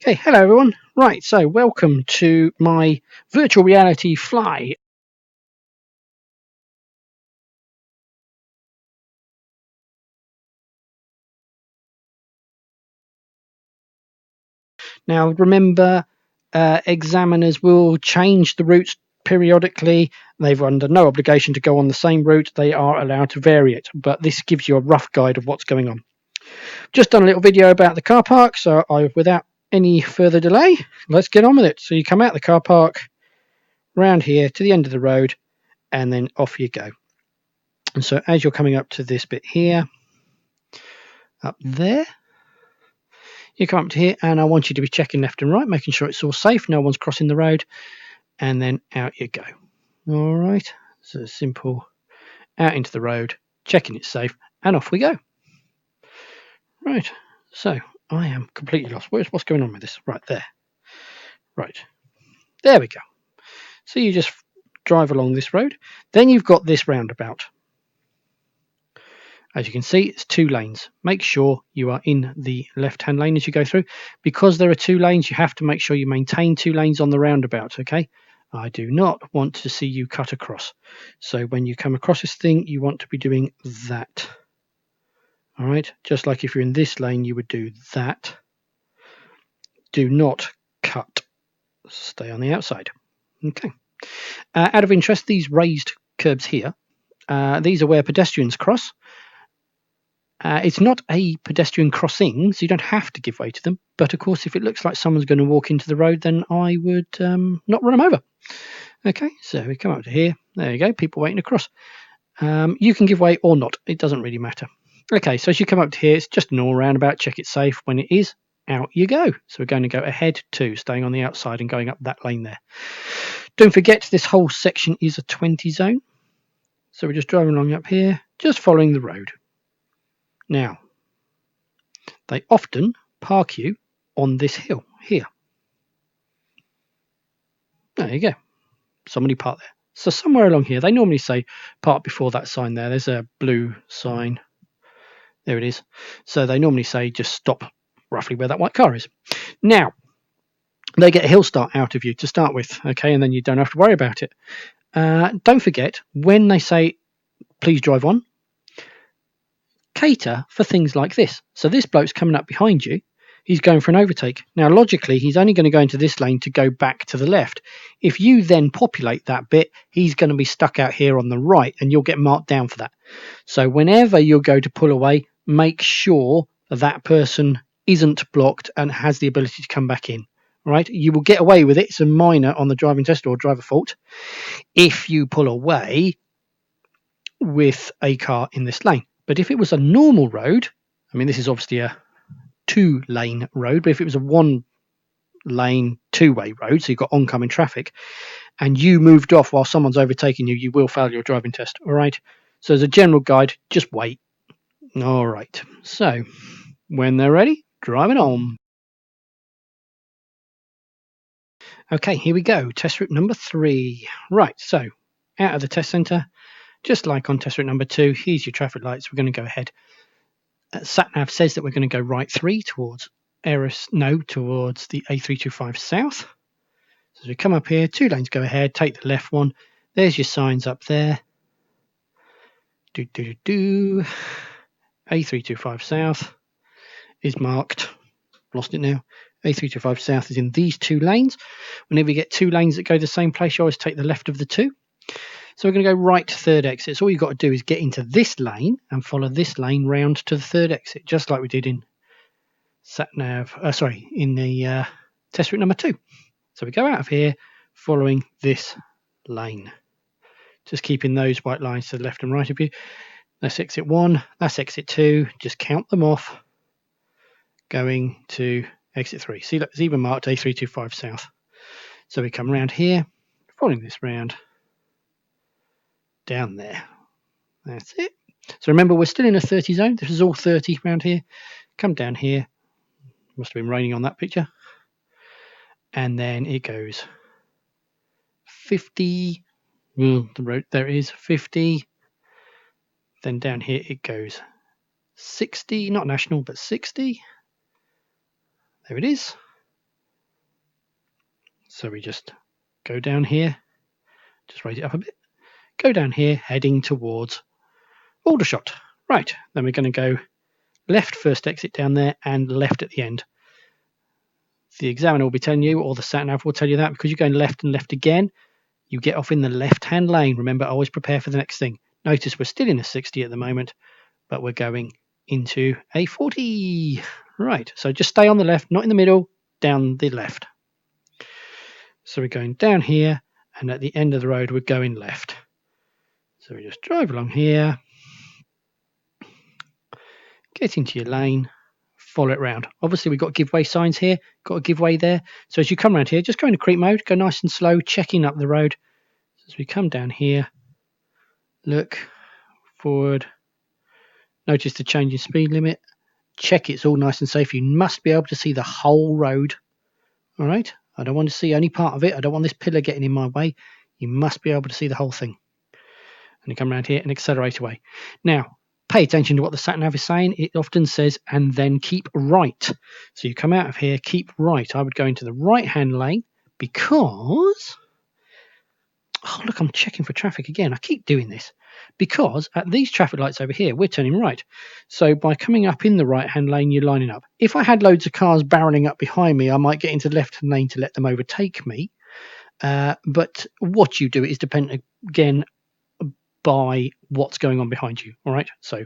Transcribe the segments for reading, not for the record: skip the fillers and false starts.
Okay, hello everyone. Right, so welcome to my virtual reality fly. Now, remember, examiners will change the routes periodically. They're under no obligation to go on the same route. They are allowed to vary it, but this gives you a rough guide of what's going on. Just done a little video about the car park, so without any further delay, let's get on with it. So you come out the car park, round here to the end of the road, and then off you go. And so as you're coming up to this bit here, up there, you come up to here, and I want you to be checking left and right, making sure it's all safe, no one's crossing the road, and then out you go. All right, so simple, out into the road, checking it's safe, and off we go. Right, so I am completely lost. What's going on with this? Right there. Right, there we go. So you just drive along this road, then you've got this roundabout. As you can see, it's 2 lanes. Make sure you are in the left-hand lane as you go through. Because there are 2 lanes, you have to make sure you maintain 2 lanes on the roundabout, okay? I do not want to see you cut across. So when you come across this thing, you want to be doing that. All right, just like if you're in this lane, you would do that. Do not cut. Stay on the outside. Okay. Out of interest, these raised curbs here, these are where pedestrians cross. It's not a pedestrian crossing, so you don't have to give way to them. But of course, if it looks like someone's going to walk into the road, then I would not run them over. Okay, so we come up to here. There you go, people waiting to cross. You can give way or not. It doesn't really matter. Okay, so as you come up to here, it's just an all roundabout. Check it's safe. When it is, out you go. So we're going to go ahead to staying on the outside and going up that lane there. Don't forget, this whole section is a 20 zone. So we're just driving along up here, just following the road. Now, they often park you on this hill here. There you go. Somebody parked there. So somewhere along here, they normally say park before that sign there. There's a blue sign. There it is. So they normally say just stop roughly where that white car is. Now, they get a hill start out of you to start with, okay, and then you don't have to worry about it. Don't forget, when they say please drive on, cater for things like this. So this bloke's coming up behind you. He's going for an overtake. Now, logically, he's only going to go into this lane to go back to the left. If you then populate that bit, he's going to be stuck out here on the right, and you'll get marked down for that. So whenever you go to pull away, make sure that person isn't blocked and has the ability to come back in. Right? You will get away with it. It's a minor on the driving test or driver fault if you pull away with a car in this lane. But if it was a normal road, I mean, this is obviously a 2-lane road, but if it was a 1-lane 2-way road, so you've got oncoming traffic, and you moved off while someone's overtaking you, you will fail your driving test. All right. So as a general guide, just wait. All right. So when they're ready, driving on. Okay, here we go. Test route number 3. Right. So out of the test centre, just like on test route number 2, here's your traffic lights. We're going to go ahead. SatNav says that we're going to go right 3 towards towards the A325 south. So as we come up here, 2 lanes go ahead, take the left one. There's your signs up there. A325 south is marked. Lost it now. A325 south is in these 2 lanes. Whenever you get 2 lanes that go the same place, you always take the left of the 2. So we're going to go right to 3rd exit. So all you've got to do is get into this lane and follow this lane round to the 3rd exit, just like we did in in the test route number 2. So we go out of here following this lane. Just keeping those white lines to the left and right of you. That's exit 1, that's exit 2. Just count them off. Going to exit 3. See, look, it's even marked A325 south. So we come round here, following this round, down there. That's it. So remember, we're still in a 30 zone. This is all 30 around here. Come down here. Must have been raining on that picture. And then it goes 50. The road there is 50. Then down here it goes 60. Not national, but 60. There it is. So we just go down here, just raise it up a bit, go down here, heading towards Aldershot. Right, then we're going to go left first exit down there and left at the end. The examiner will be telling you, or the sat-nav will tell you that, because you're going left and left again, you get off in the left-hand lane. Remember, always prepare for the next thing. Notice we're still in a 60 at the moment, but we're going into a 40. Right, so just stay on the left, not in the middle, down the left. So we're going down here, and at the end of the road, we're going left. So we just drive along here, get into your lane, follow it round. Obviously, we've got give way signs here, got a give way there. So as you come around here, just go into creep mode, go nice and slow, checking up the road. So as we come down here, look forward, notice the change in speed limit, check it's all nice and safe. You must be able to see the whole road. All right, I don't want to see any part of it. I don't want this pillar getting in my way. You must be able to see the whole thing. And you come around here and accelerate away. Now, pay attention to what the sat-nav is saying. It often says, and then keep right. So you come out of here, keep right. I would go into the right-hand lane because... Oh, look, I'm checking for traffic again. I keep doing this because at these traffic lights over here, we're turning right. So by coming up in the right-hand lane, you're lining up. If I had loads of cars barreling up behind me, I might get into the left-hand lane to let them overtake me. But what you do is dependent, again, by what's going on behind you. All right. So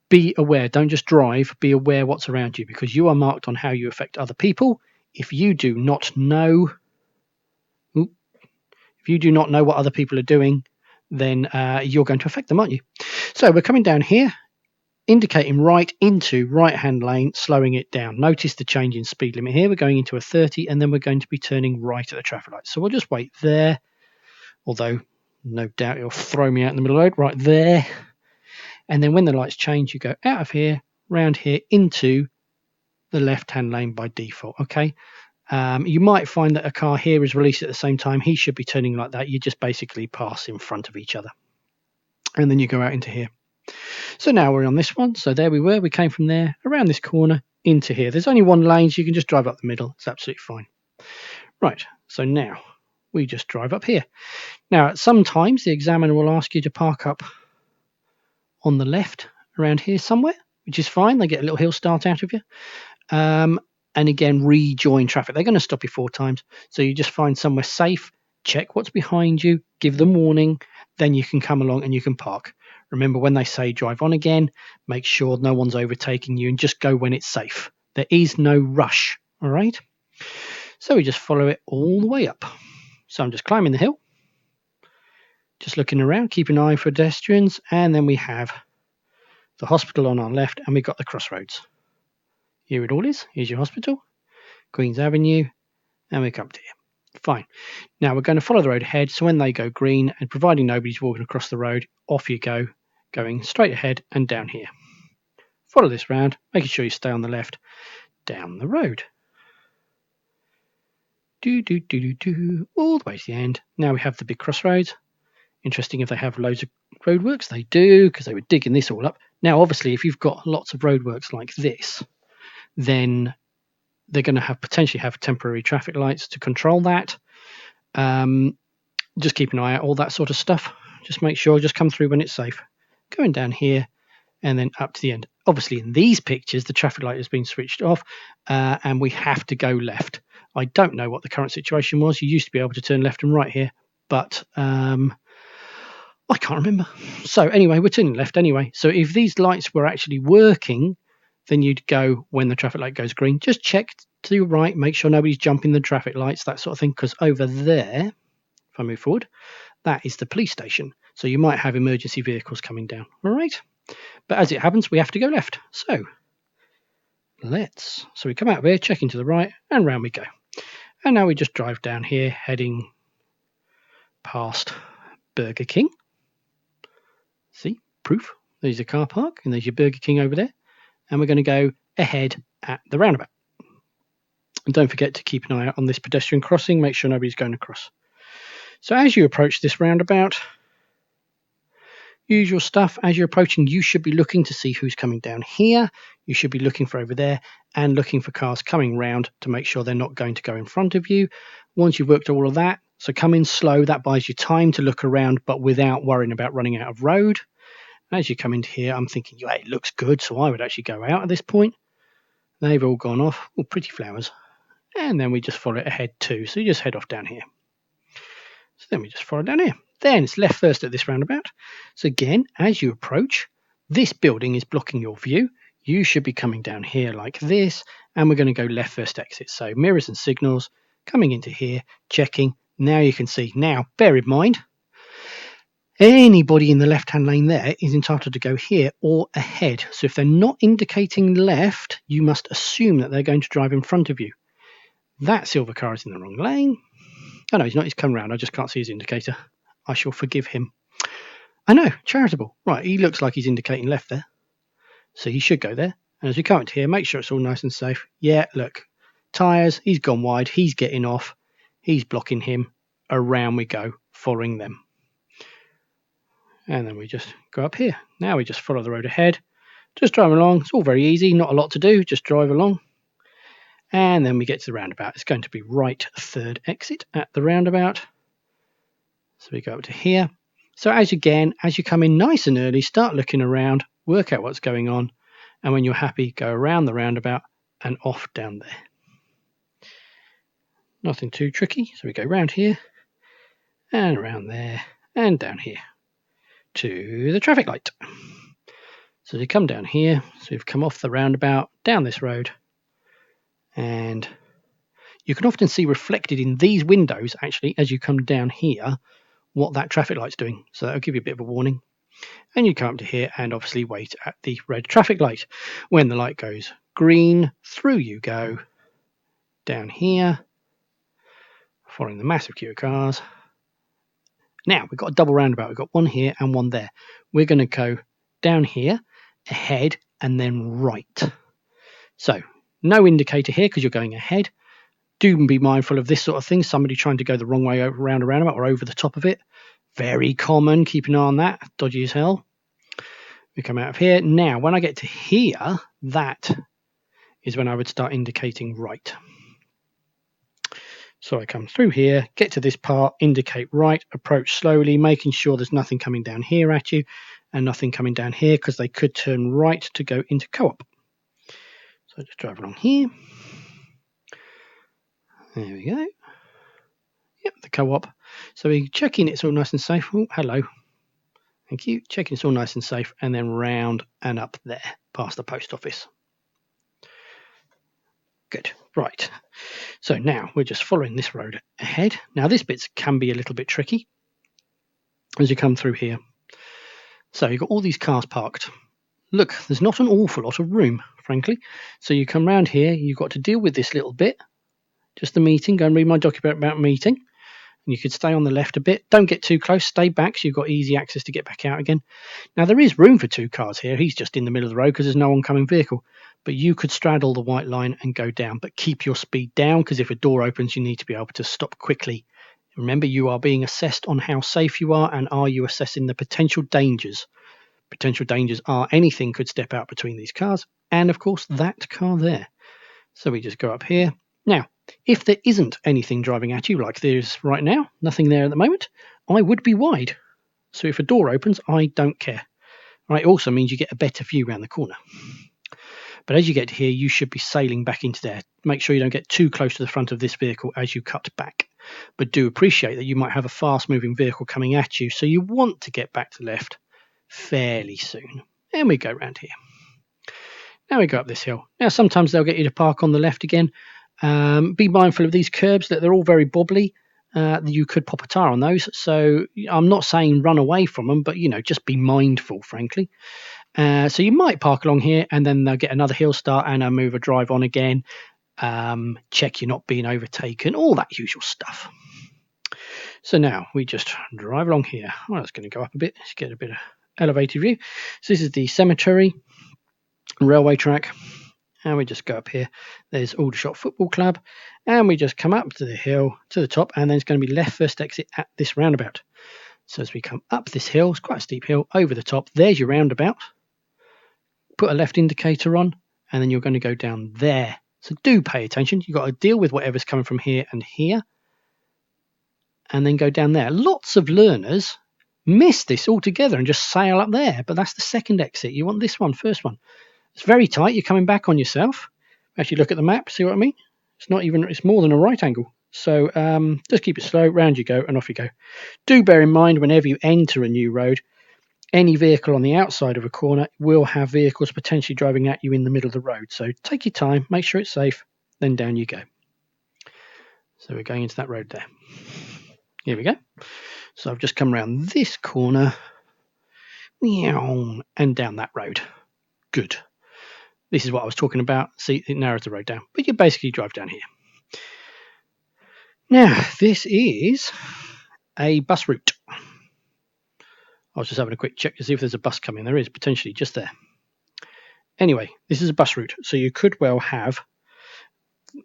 be aware. Don't just drive. Be aware what's around you, because you are marked on how you affect other people. If you do not know, what other people are doing, then you're going to affect them, aren't you? So we're coming down here, indicating right into right-hand lane, slowing it down. Notice the change in speed limit here. We're going into a 30, and then we're going to be turning right at the traffic light. So we'll just wait there, although no doubt it'll throw me out in the middle of the road right there. And then when the lights change, you go out of here, round here, into the left-hand lane by default, okay? You might find that a car here is released at the same time. He should be turning like that. You just basically pass in front of each other. And then you go out into here. So now we're on this one. So there we were. We came from there, around this corner, into here. There's only one lane, so you can just drive up the middle. It's absolutely fine. Right, so now we just drive up here. Now, sometimes the examiner will ask you to park up on the left around here somewhere, which is fine. They get a little hill start out of you. And again, rejoin traffic. They're going to stop you 4 times. So you just find somewhere safe, check what's behind you, give them warning, then you can come along and you can park. Remember, when they say drive on again, make sure no one's overtaking you and just go when it's safe. There is no rush, all right? So we just follow it all the way up. So I'm just climbing the hill, just looking around, keeping an eye for pedestrians, and then we have the hospital on our left, and we've got the Crossroads. Here it all is. Here's your hospital, Queen's Avenue, and we come to here. Fine. Now we're going to follow the road ahead, so when they go green, and providing nobody's walking across the road, off you go, going straight ahead and down here. Follow this round, making sure you stay on the left, down the road. All the way to the end. Now we have the big Crossroads. Interesting if they have loads of roadworks. They do, because they were digging this all up. Now, obviously, if you've got lots of roadworks like this, then they're going to potentially have temporary traffic lights to control that. Just keep an eye out, all that sort of stuff. Just make sure, just come through when it's safe. Going down here and then up to the end. Obviously, in these pictures, the traffic light has been switched off and we have to go left. I don't know what the current situation was. You used to be able to turn left and right here, but I can't remember. So anyway, we're turning left anyway. So if these lights were actually working, then you'd go when the traffic light goes green. Just check to your right, make sure nobody's jumping the traffic lights, that sort of thing, because over there, if I move forward, that is the police station. So you might have emergency vehicles coming down. All right. But as it happens, we have to go left. So we come out of here, checking to the right, and round we go. And now we just drive down here, heading past Burger King. See, proof. There's a car park, and there's your Burger King over there. And we're going to go ahead at the roundabout. And don't forget to keep an eye out on this pedestrian crossing. Make sure nobody's going across. So as you approach this roundabout, Usual stuff. As you're approaching, you should be looking to see who's coming down here. You should be looking for over there and looking for cars coming round to make sure they're not going to go in front of you. Once you've worked all of that, so come in slow. That buys you time to look around, but without worrying about running out of road. And as you come into here, I'm thinking, yeah, it looks good, so I would actually go out at this point. They've all gone off. Oh, pretty flowers. And then we just follow it ahead too. So you just head off down here. So then we just follow down here. Then it's left first at this roundabout. So again, as you approach, this building is blocking your view. You should be coming down here like this, and we're going to go left first exit. So mirrors and signals, coming into here, checking. Now you can see. Now, bear in mind, anybody in the left-hand lane there is entitled to go here or ahead. So if they're not indicating left, you must assume that they're going to drive in front of you. That silver car is in the wrong lane. Oh no, he's not. He's come round. I just can't see his indicator. I shall forgive him. I know, charitable. Right, he looks like he's indicating left there. So he should go there. And as we come into here, make sure it's all nice and safe. Yeah, look. Tyres, he's gone wide. He's getting off. He's blocking him. Around we go, following them. And then we just go up here. Now we just follow the road ahead. Just drive along. It's all very easy. Not a lot to do. Just drive along. And then we get to the roundabout. It's going to be right third exit at the roundabout. So we go up to here. So as you come in nice and early, start looking around, work out what's going on. And when you're happy, go around the roundabout and off down there. Nothing too tricky. So we go round here and around there and down here to the traffic light. So you come down here. So we've come off the roundabout, down this road. And you can often see reflected in these windows, actually, as you come down here, what that traffic light's doing. So that'll give you a bit of a warning. And you come up to here and obviously wait at the red traffic light. When the light goes green, through you go. Down here, following the massive queue of cars. Now, we've got a double roundabout. We've got one here and one there. We're going to go down here, ahead, and then right. So, no indicator here because you're going ahead. Do be mindful of this sort of thing. Somebody trying to go the wrong way around a roundabout or over the top of it. Very common. Keep an eye on that. Dodgy as hell. We come out of here. Now, when I get to here, that is when I would start indicating right. So I come through here, get to this part, indicate right, approach slowly, making sure there's nothing coming down here at you and nothing coming down here because they could turn right to go into co-op. So I just drive along here. There we go. Yep, the co-op. So we check in, it's all nice and safe. Oh, hello. Thank you. Checking it's all nice and safe, and then round and up there, past the post office. Good. Right. So now we're just following this road ahead. Now this bit can be a little bit tricky as you come through here. So you've got all these cars parked. Look, there's not an awful lot of room, frankly. So you come round here, you've got to deal with this little bit. Just the meeting. Go and read my document about meeting. And you could stay on the left a bit. Don't get too close. Stay back so you've got easy access to get back out again. Now, there is room for two cars here. He's just in the middle of the road because there's no oncoming vehicle. But you could straddle the white line and go down. But keep your speed down because if a door opens, you need to be able to stop quickly. Remember, you are being assessed on how safe you are and are you assessing the potential dangers. Potential dangers are anything could step out between these cars. And, of course, that car there. So we just go up here. Now, if there isn't anything driving at you like there is right now, nothing there at the moment, I would be wide. So if a door opens, I don't care. Right, it also means you get a better view around the corner. But as you get here, you should be sailing back into there. Make sure you don't get too close to the front of this vehicle as you cut back. But do appreciate that you might have a fast-moving vehicle coming at you, so you want to get back to left fairly soon. And we go around here. Now we go up this hill. Now sometimes they'll get you to park on the left again. Be mindful of these curbs, that they're all very bobbly. You could pop a tire on those. So I'm not saying run away from them, but, just be mindful, frankly. So you might park along here and then they'll get another hill start and move a drive on again. Check you're not being overtaken, all that usual stuff. So now we just drive along here. Well, it's going to go up a bit. Let's get a bit of elevated view. So this is the cemetery, railway track. And we just go up here. There's Aldershot Football Club. And we just come up to the hill, to the top. And then it's going to be left first exit at this roundabout. So as we come up this hill, it's quite a steep hill, over the top, there's your roundabout. Put a left indicator on, and then you're going to go down there. So do pay attention. You've got to deal with whatever's coming from here and here, and then go down there. Lots of learners miss this altogether and just sail up there, but that's the second exit. You want this one, first one. It's very tight. You're coming back on yourself. Actually, look at the map. See what I mean? It's more than a right angle. So just keep it slow. Round you go, and off you go. Do bear in mind, whenever you enter a new road, any vehicle on the outside of a corner will have vehicles potentially driving at you in the middle of the road. So take your time, make sure it's safe, then down you go. So we're going into that road there. Here we go. So I've just come around this corner and down that road. Good. This is what I was talking about. See, it narrows the road down, but you basically drive down here. Now, this is a bus route. I was just having a quick check to see if there's a bus coming. There is, potentially, just there. Anyway, this is a bus route, so you could well have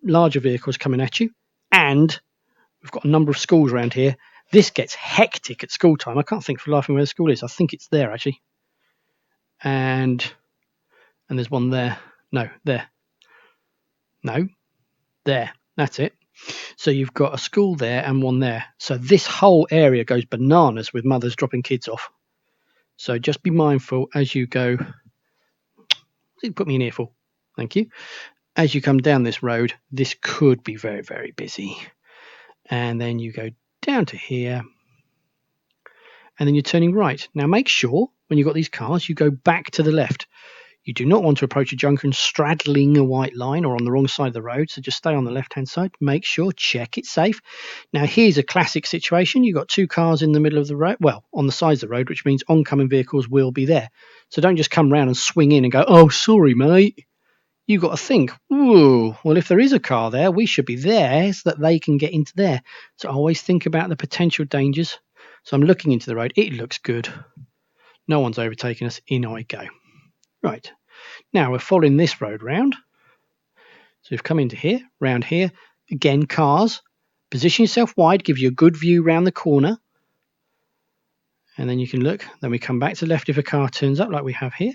larger vehicles coming at you, and we've got a number of schools around here. This gets hectic at school time. I can't think for laughing where the school is. I think it's there, actually. And there's one there. No, there. No, there. That's it. So you've got a school there and one there. So this whole area goes bananas with mothers dropping kids off. So just be mindful as you go. Put me in earful. Thank you. As you come down this road, this could be very, very busy. And then you go down to here. And then you're turning right. Now make sure when you've got these cars, you go back to the left. You do not want to approach a junction straddling a white line or on the wrong side of the road, so just stay on the left-hand side. Make sure, check it's safe. Now, here's a classic situation. You've got two cars in the middle of the road, well, on the sides of the road, which means oncoming vehicles will be there. So don't just come round and swing in and go, oh, sorry, mate. You've got to think, ooh, well, if there is a car there, we should be there so that they can get into there. So always think about the potential dangers. So I'm looking into the road. It looks good. No one's overtaking us. In I go. Right. Now we're following this road round. So we've come into here, round here. Again, cars. Position yourself wide, gives you a good view round the corner. And then you can look. Then we come back to the left if a car turns up like we have here.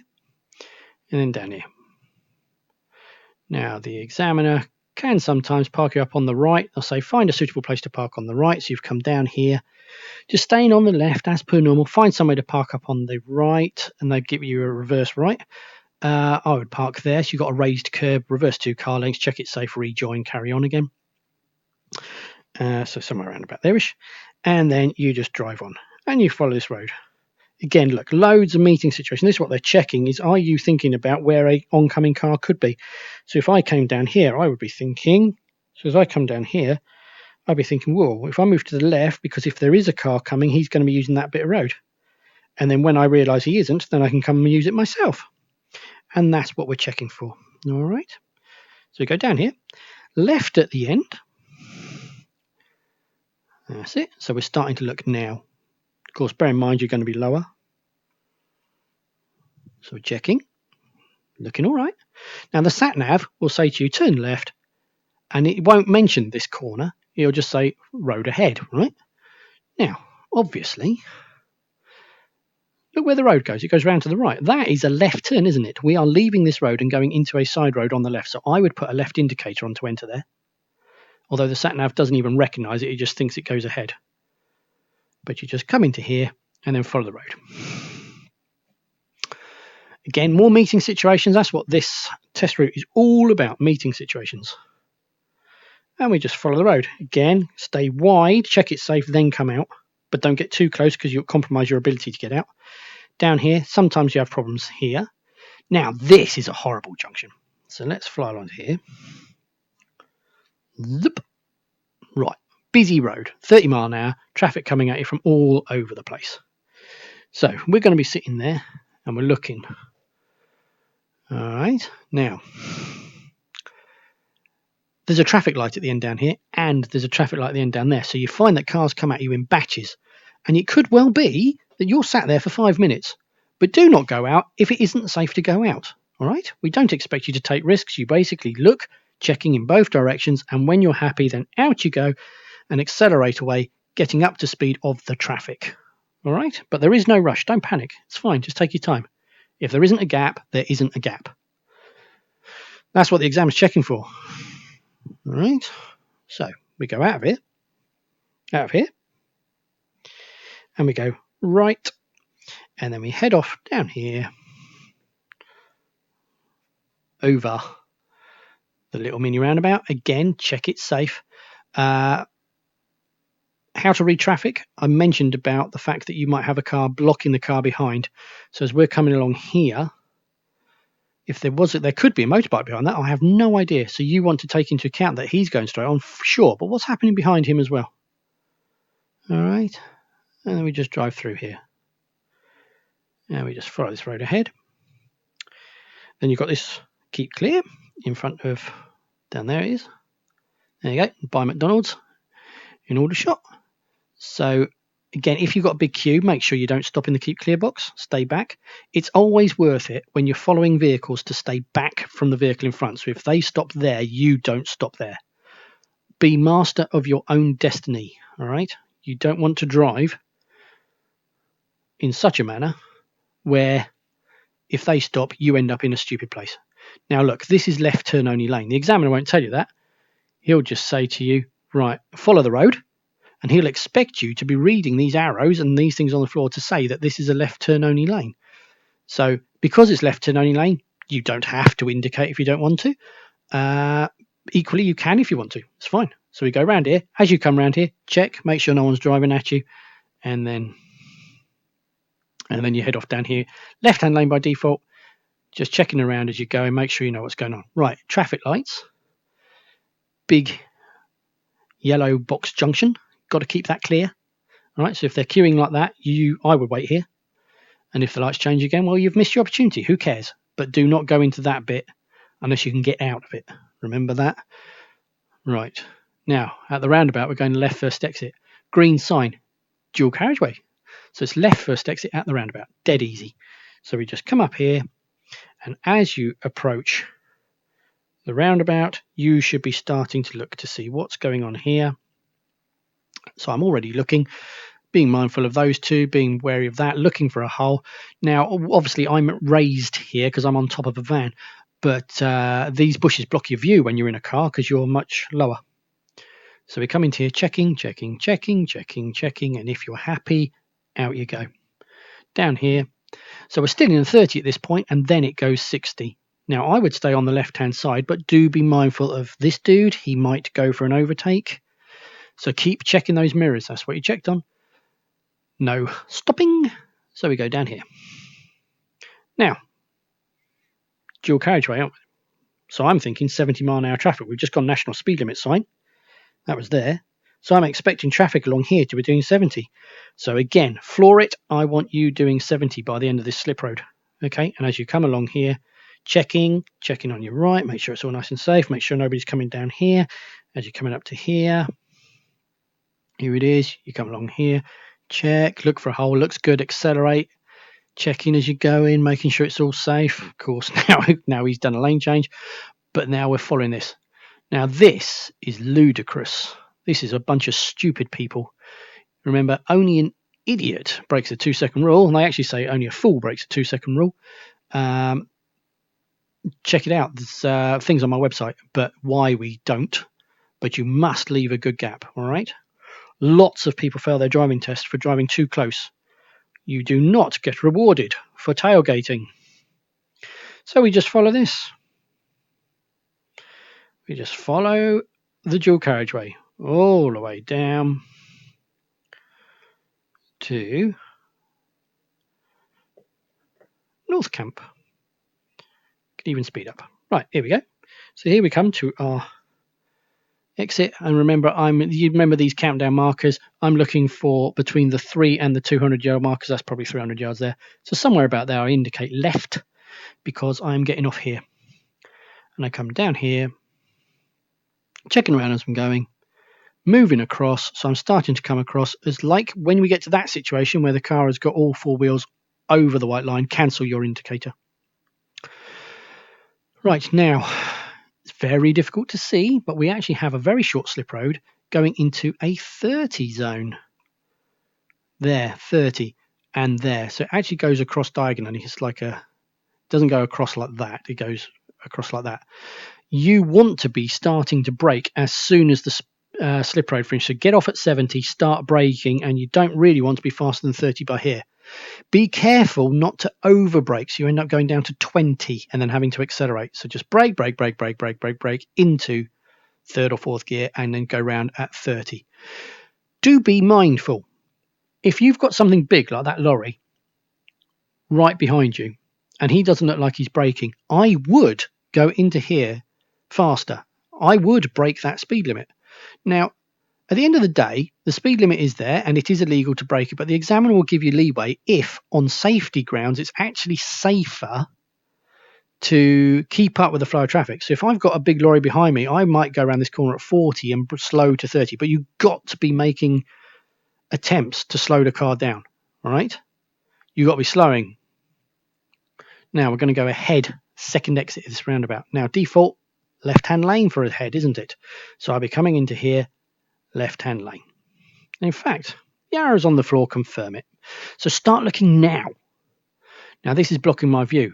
And then down here. Now the examiner can sometimes park you up on the right. They'll say find a suitable place to park on the right. So you've come down here. Just staying on the left as per normal. Find somewhere to park up on the right. And they give you a reverse right. I would park there. So you've got a raised curb, reverse 2 car lengths, check it safe, rejoin, carry on again. So somewhere around about there-ish. And then you just drive on and you follow this road. Again, look, loads of meeting situations. This is what they're checking is, are you thinking about where a oncoming car could be? So if I came down here, I would be thinking, so as I come down here, I'd be thinking, whoa, if I move to the left, because if there is a car coming, he's going to be using that bit of road. And then when I realise he isn't, then I can come and use it myself. And that's what we're checking for. All right. So we go down here, left at the end. That's it. So we're starting to look now. Of course, bear in mind you're going to be lower. So we're checking. Looking all right. Now the sat-nav will say to you, turn left. And it won't mention this corner. It'll just say road ahead, right? Now, obviously, look where the road goes. It goes round to the right. That is a left turn, isn't it? We are leaving this road and going into a side road on the left. So I would put a left indicator on to enter there. Although the sat-nav doesn't even recognise it. It just thinks it goes ahead. But you just come into here and then follow the road. Again, more meeting situations. That's what this test route is all about, meeting situations. And we just follow the road. Again, stay wide, check it's safe, then come out. But don't get too close because you'll compromise your ability to get out. Down here, sometimes you have problems here. Now, this is a horrible junction. So let's fly along here. Zip. Right, busy road, 30 mile an hour, traffic coming at you from all over the place. So we're going to be sitting there and we're looking. All right, now, there's a traffic light at the end down here and there's a traffic light at the end down there. So you find that cars come at you in batches. And it could well be that you're sat there for 5 minutes. But do not go out if it isn't safe to go out. All right? We don't expect you to take risks. You basically look, checking in both directions. And when you're happy, then out you go and accelerate away, getting up to speed of the traffic. All right, but there is no rush. Don't panic. It's fine. Just take your time. If there isn't a gap, there isn't a gap. That's what the exam is checking for. All right, so we go out of here, and we go right, and then we head off down here over the little mini roundabout. Again, check it's safe. How to read traffic. I mentioned about the fact that you might have a car blocking the car behind. So as we're coming along here, if there could be a motorbike behind that. I have no idea. So you want to take into account that he's going straight on, sure, but what's happening behind him as well? All right, and then we just drive through here. Now we just follow this road ahead. Then you've got this keep clear in front of, down there it is. There you go, by McDonald's in Aldershot. So again, if you've got a big queue, make sure you don't stop in the keep clear box, stay back. It's always worth it when you're following vehicles to stay back from the vehicle in front. So if they stop there, you don't stop there. Be master of your own destiny, all right? You don't want to drive in such a manner where if they stop, you end up in a stupid place. Now look, this is left turn only lane. The examiner won't tell you that. He'll just say to you, right, follow the road. And he'll expect you to be reading these arrows and these things on the floor to say that this is a left turn only lane. So because it's left turn only lane, you don't have to indicate if you don't want to. Equally, you can if you want to. It's fine. So we go around here. As you come around here, check, make sure no one's driving at you. And then you head off down here. Left-hand lane by default. Just checking around as you go and make sure you know what's going on. Right, traffic lights. Big yellow box junction. Got to keep that clear. All right, so if they're queuing like that, I would wait here. And if the lights change again, well, you've missed your opportunity. Who cares? But do not go into that bit unless you can get out of it. Remember that? Right. Now, at the roundabout, we're going left first exit. Green sign, dual carriageway. So it's left first exit at the roundabout. Dead easy. So we just come up here, and as you approach the roundabout, you should be starting to look to see what's going on here. So I'm already looking, being mindful of those two, being wary of that, looking for a hole. Now, obviously, I'm raised here because I'm on top of a van, but these bushes block your view when you're in a car because you're much lower. So we come into here, checking, and if you're happy, out you go. Down here. So we're still in the 30 at this point, and then it goes 60. Now, I would stay on the left-hand side, but do be mindful of this dude. He might go for an overtake. So keep checking those mirrors. That's what you checked on. No stopping. So we go down here. Now, dual carriageway, aren't we? So I'm thinking 70 mile an hour traffic. We've just gone national speed limit sign. That was there. So I'm expecting traffic along here to be doing 70. So again, floor it. I want you doing 70 by the end of this slip road. Okay, and as you come along here, checking on your right, make sure it's all nice and safe. Make sure nobody's coming down here. As you're coming up to here, here it is. You come along here, check, look for a hole, looks good, accelerate, checking as you go in, making sure it's all safe. Of course, now he's done a lane change, but now we're following this. Now this is ludicrous. This is a bunch of stupid people. Remember, only an idiot breaks the 2-second rule, and they actually say only a fool breaks the 2-second rule. Check it out. There's things on my website, but why we don't. But you must leave a good gap, all right? Lots of people fail their driving test for driving too close. You do not get rewarded for tailgating. So we just follow this. We just follow the dual carriageway all the way down to North Camp. Can even speed up. Right, here we go. So here we come to our exit, and remember, you remember these countdown markers. I'm looking for between the 3 and the 200-yard markers. That's probably 300 yards there. So somewhere about there, I indicate left because I'm getting off here. And I come down here, checking around as I'm going, moving across. So I'm starting to come across as like when we get to that situation where the car has got all 4 wheels over the white line, cancel your indicator. Right, now, it's very difficult to see, but we actually have a very short slip road going into a 30 zone. there, 30, and there. So it actually goes across diagonally. It's like doesn't go across like that. It goes across like that. You want to be starting to brake as soon as the slip road finishes. So get off at 70, start braking, and you don't really want to be faster than 30 by here. Be careful not to over brake, so you end up going down to 20 and then having to accelerate. So just brake into third or fourth gear and then go round at 30. Do be mindful. If you've got something big like that lorry right behind you and he doesn't look like he's braking, I would go into here faster. I would break that speed limit. Now, at the end of the day, the speed limit is there and it is illegal to break it, but the examiner will give you leeway if, on safety grounds, it's actually safer to keep up with the flow of traffic. So if I've got a big lorry behind me, I might go around this corner at 40 and slow to 30, but you've got to be making attempts to slow the car down, all right? You've got to be slowing. Now we're going to go ahead, second exit of this roundabout. Now default left-hand lane for ahead, isn't it? So I'll be coming into here, left-hand lane. In fact, the arrows on the floor confirm it. So start looking now. Now this is blocking my view.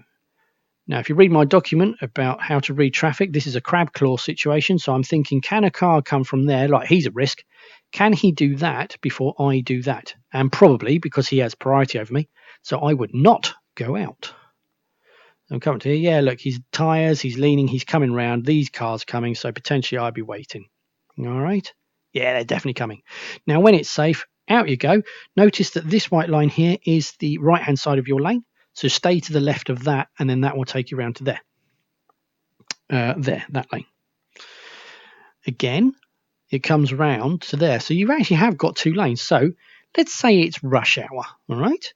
Now, if you read my document about how to read traffic, this is a crab claw situation. So I'm thinking, can a car come from there? Like, he's at risk. Can he do that before I do that? And probably because he has priority over me. So I would not go out. I'm coming to here. Yeah, look, his tyres, he's leaning, he's coming round. These cars coming, so potentially I'd be waiting. All right. Yeah, they're definitely coming. Now, when it's safe, out you go. Notice that this white line here is the right-hand side of your lane. So stay to the left of that, and then that will take you around to there. That lane. Again, it comes round to there. So you actually have got two lanes. So let's say it's rush hour, all right?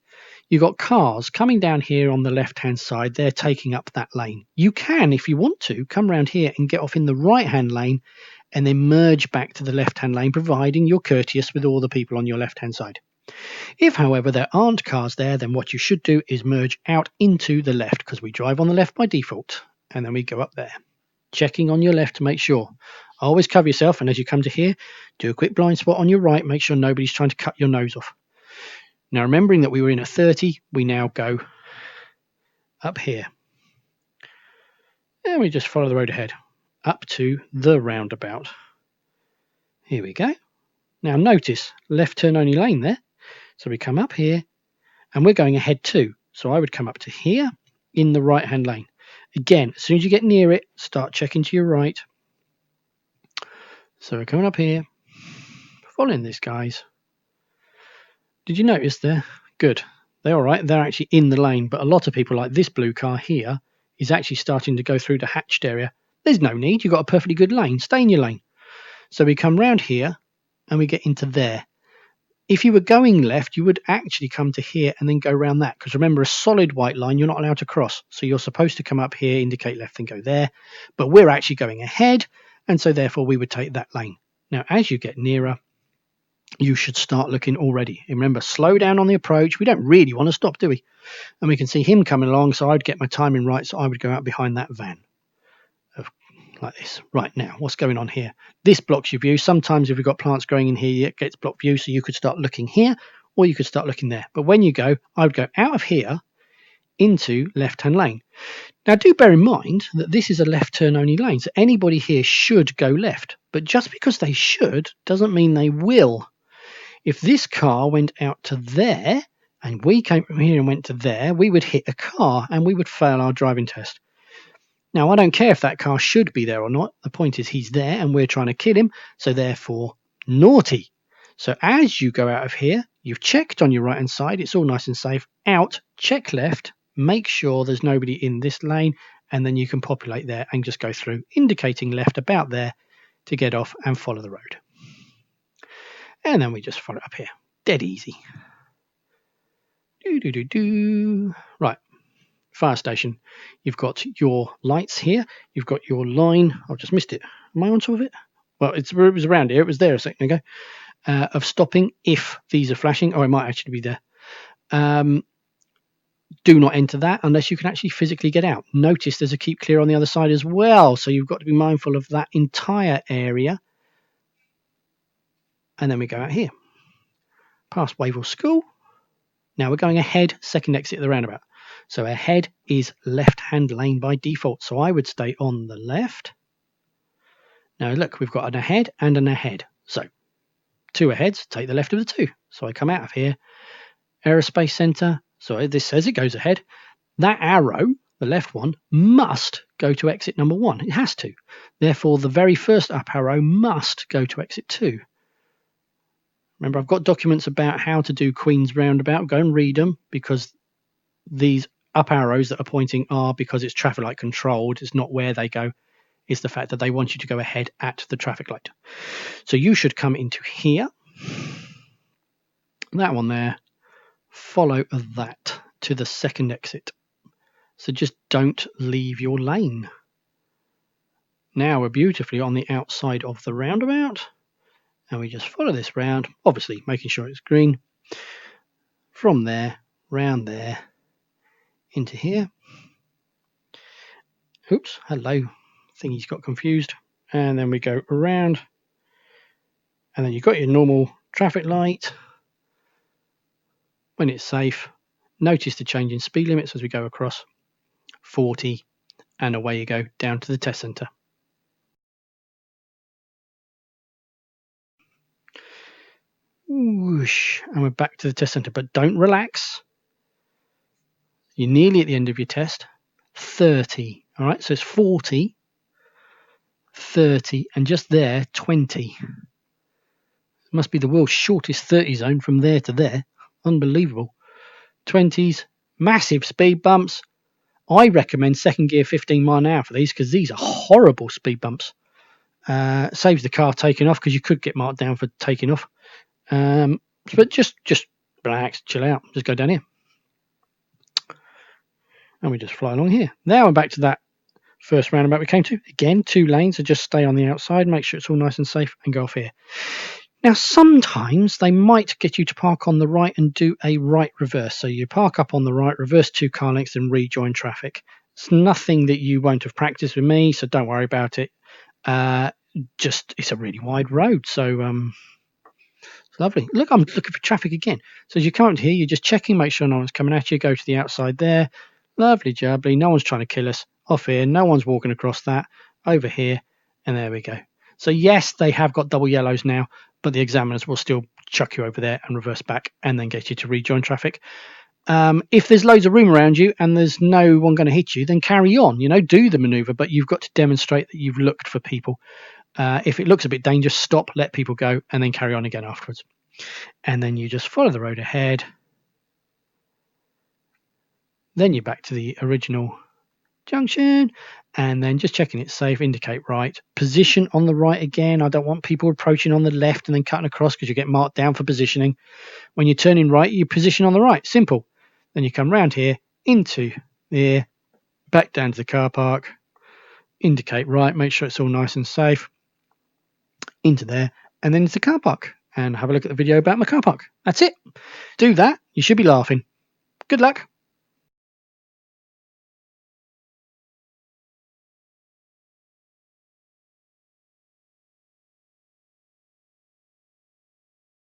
You've got cars coming down here on the left-hand side. They're taking up that lane. You can, if you want to, come around here and get off in the right-hand lane and then merge back to the left-hand lane, providing you're courteous with all the people on your left-hand side. If, however, there aren't cars there, then what you should do is merge out into the left, because we drive on the left by default, and then we go up there. Checking on your left to make sure. Always cover yourself, and as you come to here, do a quick blind spot on your right. Make sure nobody's trying to cut your nose off. Now, remembering that we were in at 30, we now go up here. And we just follow the road ahead up to the roundabout. Here we go. Now, notice left turn only lane there. So we come up here and we're going ahead too. So I would come up to here in the right-hand lane. Again, as soon as you get near it, start checking to your right. So we're coming up here, following this, guys. Did you notice there? Good. They're all right. They're actually in the lane. But a lot of people, like this blue car here, is actually starting to go through the hatched area. There's no need. You've got a perfectly good lane. Stay in your lane. So we come round here and we get into there. If you were going left, you would actually come to here and then go around that. Because remember, a solid white line, you're not allowed to cross. So you're supposed to come up here, indicate left, and go there. But we're actually going ahead. And so therefore, we would take that lane. Now, as you get nearer, you should start looking already. And remember, slow down on the approach. We don't really want to stop, do we? And we can see him coming along. So I'd get my timing right. So I would go out behind that van. Like this. Right, now, what's going on here? This blocks your view. Sometimes if we've got plants growing in here, it gets blocked view, so you could start looking here or you could start looking there. But when you go, I would go out of here into left-hand lane. Now, do bear in mind that this is a left turn only lane, so anybody here should go left. But just because they should doesn't mean they will. If this car went out to there and we came from here and went to there, we would hit a car and we would fail our driving test. Now, I don't care if that car should be there or not. The point is he's there and we're trying to kill him. So therefore, naughty. So as you go out of here, you've checked on your right-hand side. It's all nice and safe. Out, check left, make sure there's nobody in this lane. And then you can populate there and just go through, indicating left about there to get off and follow the road. And then we just follow up here. Dead easy. Right. Fire station. You've got your lights here. You've got your line. I've just missed it. Am I on top of it? Well, it was around here. It was there a second ago. Of stopping if these are flashing. Oh, it might actually be there. Do not enter that unless you can actually physically get out. Notice there's a keep clear on the other side as well. So you've got to be mindful of that entire area. And then we go out here. past Wavell School. Now we're going ahead, second exit of the roundabout. So ahead is left-hand lane by default. So I would stay on the left. Now look, we've got an ahead and an ahead. So 2 aheads, take the left of the 2. So I come out of here, Aerospace Centre. So this says it goes ahead. That arrow, the left one, must go to exit number 1. It has to. Therefore, the very first up arrow must go to exit 2. Remember, I've got documents about how to do Queen's Roundabout. Go and read them, because these up arrows that are pointing are because it's traffic light controlled. It's not where they go. It's the fact that they want you to go ahead at the traffic light. So you should come into here. That one there. Follow that to the second exit. So just don't leave your lane. Now we're beautifully on the outside of the roundabout. And we just follow this round, obviously making sure it's green. From there, round there, into here. Oops, hello. Thingy's got confused. And then we go around. And then you've got your normal traffic light. When it's safe, notice the change in speed limits as we go across. 40, and away you go down to the test centre. Whoosh, and we're back to the test centre, but don't relax. You're nearly at the end of your test. 30, all right, so it's 40, 30, and just there, 20. It must be the world's shortest 30 zone from there to there. Unbelievable. 20s, massive speed bumps. I recommend second gear 15 mile an hour for these, because these are horrible speed bumps. Saves the car taking off, because you could get marked down for taking off. But just relax, chill out, just go down here. And we just fly along here. Now we're back to that first roundabout we came to. Again, 2 lanes, so just stay on the outside, make sure it's all nice and safe, and go off here. Now, sometimes they might get you to park on the right and do a right reverse. So you park up on the right, reverse 2 car lengths, and rejoin traffic. It's nothing that you won't have practiced with me, so don't worry about it. It's a really wide road, so it's lovely. Look, I'm looking for traffic again. So as you come up here, you're just checking, make sure no one's coming at you. Go to the outside there. Lovely jubbly. No one's trying to kill us. Off here, no one's walking across that. Over here, and there we go. So yes, they have got double yellows now, but the examiners will still chuck you over there and reverse back and then get you to rejoin traffic. If there's loads of room around you and there's no one going to hit you, then carry on, do the maneuver, but you've got to demonstrate that you've looked for people. If it looks a bit dangerous, stop, let people go, and then carry on again afterwards. And then you just follow the road ahead. Then you're back to the original junction, and then just checking it's safe, indicate right, position on the right again. I don't want people approaching on the left and then cutting across, because you get marked down for positioning. When you're turning right, you position on the right, simple. Then you come round here into there, back down to the car park, indicate right, make sure it's all nice and safe, into there, and then into the car park, and have a look at the video about my car park. That's it. Do that, you should be laughing. Good luck.